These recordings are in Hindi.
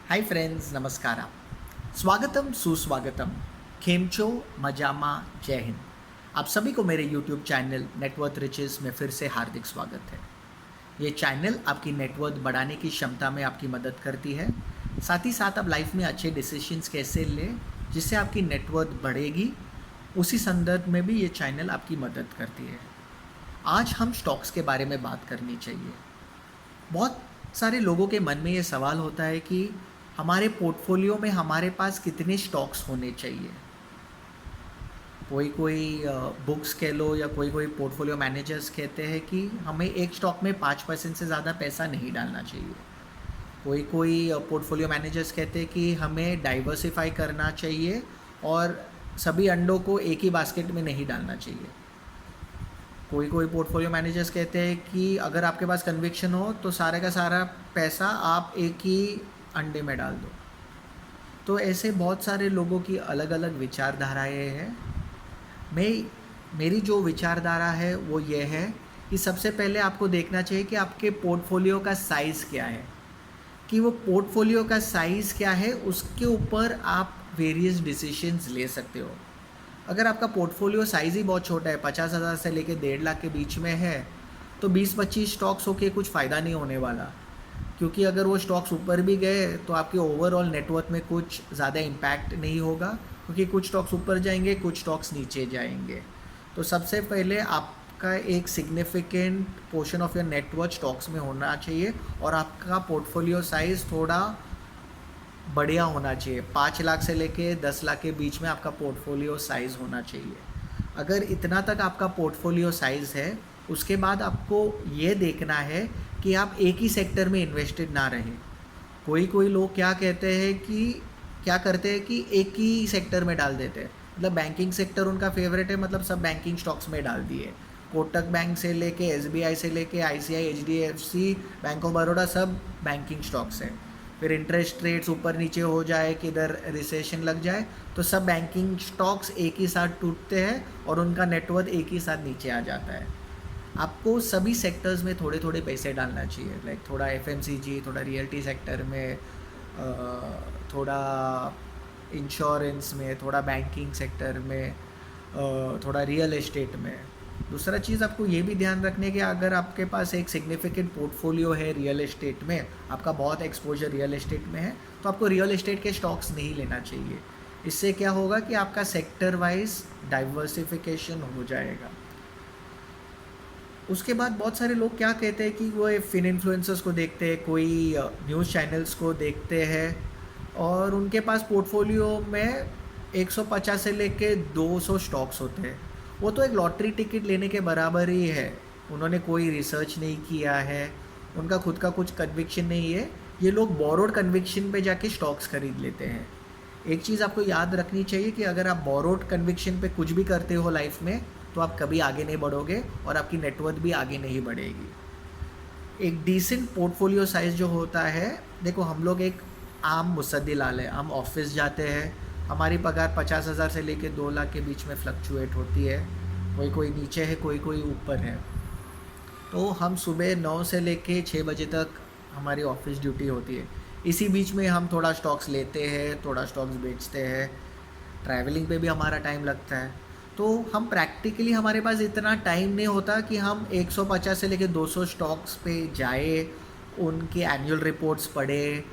हाय फ्रेंड्स, नमस्कार। स्वागतम सुस्वागतम। खेमचो मजामा, जय हिंद। आप सभी को मेरे यूट्यूब चैनल नेटवर्थ रिचेस में फिर से हार्दिक स्वागत है। ये चैनल आपकी नेटवर्थ बढ़ाने की क्षमता में आपकी मदद करती है। साथ ही साथ आप लाइफ में अच्छे डिसीजंस कैसे लें जिससे आपकी नेटवर्थ बढ़ेगी, उसी संदर्भ में भी ये चैनल आपकी मदद करती है। आज हम स्टॉक्स के बारे में बात करनी चाहिए। बहुत सारे लोगों के मन में ये सवाल होता है कि हमारे पोर्टफोलियो में हमारे पास कितने स्टॉक्स होने चाहिए। कोई कोई बुक्स कह लो या कोई कोई पोर्टफोलियो मैनेजर्स कहते हैं कि हमें एक स्टॉक में 5% से ज़्यादा पैसा नहीं डालना चाहिए। कोई कोई पोर्टफोलियो मैनेजर्स कहते हैं कि हमें डाइवर्सिफाई करना चाहिए और सभी अंडों को एक ही बास्केट में नहीं डालना चाहिए। कोई कोई पोर्टफोलियो मैनेजर्स कहते हैं कि अगर आपके पास कन्विक्शन हो तो सारे का सारा पैसा आप एक ही अंडे में डाल दो। तो ऐसे बहुत सारे लोगों की अलग अलग विचारधाराएं हैं। मैं मेरी जो विचारधारा है वो ये है कि सबसे पहले आपको देखना चाहिए कि आपके पोर्टफोलियो का साइज़ क्या है, कि वो पोर्टफोलियो का साइज़ क्या है, उसके ऊपर आप वेरियस डिसीजंस ले सकते हो। अगर आपका पोर्टफोलियो साइज़ ही बहुत छोटा है, 50,000 से लेके 1.5 लाख के बीच में है, तो 20-25 स्टॉक्स होके कुछ फ़ायदा नहीं होने वाला। क्योंकि अगर वो स्टॉक्स ऊपर भी गए तो आपके ओवरऑल नेटवर्थ में कुछ ज़्यादा इम्पैक्ट नहीं होगा, क्योंकि कुछ स्टॉक्स ऊपर जाएंगे, कुछ स्टॉक्स नीचे जाएंगे। तो सबसे पहले आपका एक significant portion of your net worth stocks में होना चाहिए और आपका पोर्टफोलियो साइज़ थोड़ा बढ़िया होना चाहिए। 5 लाख से लेके 10 लाख के बीच में आपका पोर्टफोलियो साइज़ होना चाहिए। अगर इतना तक आपका पोर्टफोलियो साइज़ है, उसके बाद आपको ये देखना है कि आप एक ही सेक्टर में इन्वेस्टेड ना रहें। कोई कोई लोग क्या करते हैं कि एक ही सेक्टर में डाल देते हैं। मतलब बैंकिंग सेक्टर उनका फेवरेट है, मतलब सब बैंकिंग स्टॉक्स में डाल दिए। कोटक बैंक से लेके एसबीआई से लेके ICI, HDFC, bank of Baroda, सब बैंकिंग स्टॉक्स हैं। फिर इंटरेस्ट रेट्स ऊपर नीचे हो जाए, किधर रिसेशन लग जाए, तो सब बैंकिंग स्टॉक्स एक ही साथ टूटते हैं और उनका नेटवर्थ एक ही साथ नीचे आ जाता है। आपको सभी सेक्टर्स में थोड़े थोड़े पैसे डालना चाहिए। लाइक थोड़ा एफएमसीजी, थोड़ा रियल्टी सेक्टर में, थोड़ा इंश्योरेंस में, थोड़ा बैंकिंग सेक्टर में, थोड़ा रियल एस्टेट में। दूसरा चीज़ आपको ये भी ध्यान रखने कि अगर आपके पास एक सिग्निफिकेंट पोर्टफोलियो है रियल एस्टेट में, आपका बहुत एक्सपोजर रियल एस्टेट में है, तो आपको रियल एस्टेट के स्टॉक्स नहीं लेना चाहिए। इससे क्या होगा कि आपका सेक्टर वाइज डाइवर्सिफिकेशन हो जाएगा। उसके बाद बहुत सारे लोग क्या कहते हैं कि वो फिन इन्फ्लुएंसर्स को देखते हैं, कोई न्यूज़ चैनल्स को देखते हैं और उनके पास पोर्टफोलियो में 150 से लेके 200 स्टॉक्स होते हैं। वो तो एक लॉटरी टिकट लेने के बराबर ही है। उन्होंने कोई रिसर्च नहीं किया है, उनका खुद का कुछ कन्विक्शन नहीं है। ये लोग बोरोड कन्विक्शन पे जाके स्टॉक्स खरीद लेते हैं। एक चीज़ आपको याद रखनी चाहिए कि अगर आप बोरोड कन्विक्शन पे कुछ भी करते हो लाइफ में, तो आप कभी आगे नहीं बढ़ोगे और आपकी नेटवर्थ भी आगे नहीं बढ़ेगी। एक डिसेंट पोर्टफोलियो साइज़ जो होता है, देखो हम लोग एक आम मुसद्दी लाल है, हम ऑफिस जाते हैं, हमारी पगार 50,000 से लेके 2 लाख के बीच में फ्लक्चुएट होती है। कोई कोई नीचे है, कोई कोई ऊपर है। तो हम सुबह 9 से लेके 6 बजे तक हमारी ऑफिस ड्यूटी होती है। इसी बीच में हम थोड़ा स्टॉक्स लेते हैं, थोड़ा स्टॉक्स बेचते हैं, ट्रैवलिंग पे भी हमारा टाइम लगता है। तो हम प्रैक्टिकली, हमारे पास इतना टाइम नहीं होता कि हम 150 से लेके 200 स्टॉक्स पे जाए, उनके एनुअल रिपोर्ट्स पढ़े,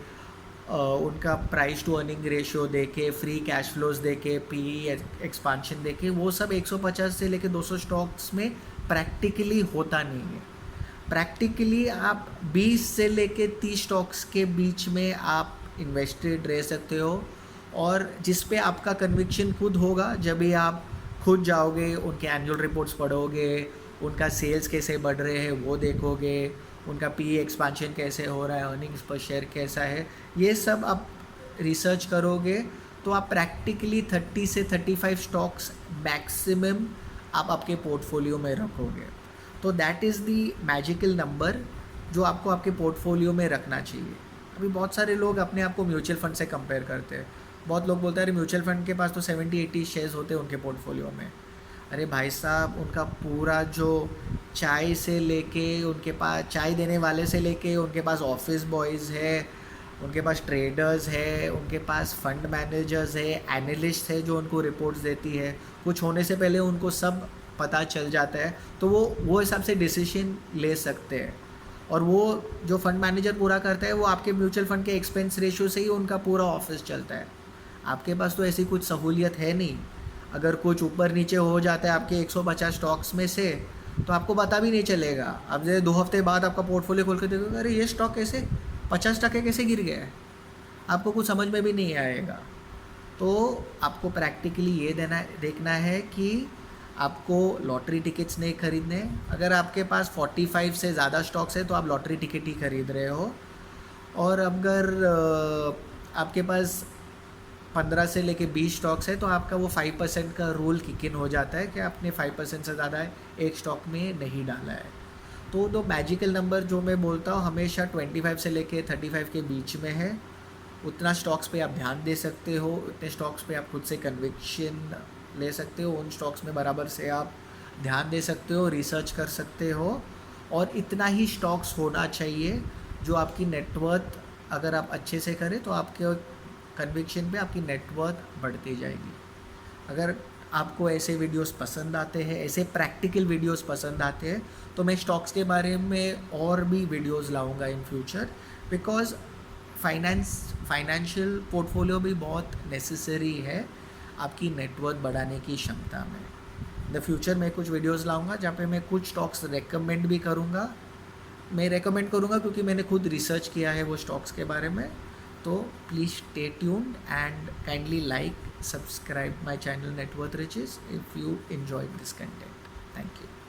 उनका प्राइस टू अर्निंग रेशियो देखे, फ्री कैश फ्लोज देखे, पीई एक्सपांशन देखे। वो सब 150 से लेके 200 स्टॉक्स में प्रैक्टिकली होता नहीं है। प्रैक्टिकली आप 20 से लेके 30 स्टॉक्स के बीच में आप इन्वेस्टेड रह सकते हो, और जिस पे आपका कन्विक्शन खुद होगा जब भी आप खुद जाओगे, उनके एनुअल रिपोर्ट्स पढ़ोगे, उनका सेल्स कैसे बढ़ रहे हैं वो देखोगे, उनका पी एक्सपांशन कैसे हो रहा है, अर्निंग्स पर शेयर कैसा है, ये सब आप रिसर्च करोगे, तो आप प्रैक्टिकली 30 से 35 स्टॉक्स मैक्सिमम आप आपके पोर्टफोलियो में रखोगे। तो that is the magical number जो आपको आपके पोर्टफोलियो में रखना चाहिए। अभी बहुत सारे लोग अपने आप को म्यूचुअल फंड से कंपेयर करते हैं। बहुत लोग बोलते हैं अरे म्यूचुअल फंड के पास तो 70-80 शेयर्स होते हैं उनके पोर्टफोलियो में। अरे भाई साहब, उनका पूरा जो चाय से लेके, उनके पास चाय देने वाले से लेके, उनके पास ऑफिस बॉयज़ है, उनके पास ट्रेडर्स है, उनके पास फंड मैनेजर्स है, एनालिस्ट है जो उनको रिपोर्ट्स देती है, कुछ होने से पहले उनको सब पता चल जाता है, तो वो हिसाब से डिसीजन ले सकते हैं। और वो जो फंड मैनेजर पूरा करता है वो आपके म्यूचुअल फंड के एक्सपेंस रेशियो से ही उनका पूरा ऑफिस चलता है। आपके पास तो ऐसी कुछ सहूलियत है नहीं। अगर कुछ ऊपर नीचे हो जाता है आपके 150 स्टॉक्स में से, तो आपको पता भी नहीं चलेगा। अब जैसे 2 हफ्ते बाद आपका पोर्टफोलियो खोल के देखोगे, अरे ये स्टॉक कैसे 50% कैसे गिर गया है, आपको कुछ समझ में भी नहीं आएगा। तो आपको प्रैक्टिकली ये देखना है कि आपको लॉटरी टिकट्स नहीं खरीदने। अगर आपके पास 45 से ज़्यादा स्टॉक्स है तो आप लॉटरी टिकट ही खरीद रहे हो। और अगर आपके पास 15 से लेके 20 स्टॉक्स है तो आपका वो 5% का रूल किक इन हो जाता है कि आपने 5% से ज़्यादा एक स्टॉक में नहीं डाला है। तो दो मैजिकल नंबर जो मैं बोलता हूँ हमेशा 25 से लेके 35 के बीच में है। उतना स्टॉक्स पे आप ध्यान दे सकते हो, उतने स्टॉक्स पे आप खुद से कन्विक्शन ले सकते हो, उन स्टॉक्स में बराबर से आप ध्यान दे सकते हो, रिसर्च कर सकते हो। और इतना ही स्टॉक्स होना चाहिए जो आपकी नेटवर्थ, अगर आप अच्छे से करें तो आपके कन्विक्शन पे आपकी नेटवर्थ बढ़ती जाएगी। अगर आपको ऐसे वीडियोस पसंद आते हैं, ऐसे प्रैक्टिकल वीडियोस पसंद आते हैं, तो मैं स्टॉक्स के बारे में और भी वीडियोस लाऊंगा in future, because financial portfolio भी बहुत नेसेसरी है आपकी नेटवर्थ बढ़ाने की क्षमता में। इन द फ्यूचर मैं कुछ वीडियोस लाऊंगा जहाँ पे मैं कुछ स्टॉक्स रेकमेंड भी करूँगा। मैं रेकमेंड करूँगा क्योंकि मैंने खुद रिसर्च किया है वो स्टॉक्स के बारे में। तो please stay tuned and kindly like, subscribe my channel Net Worth Riches if you enjoyed this content. Thank you.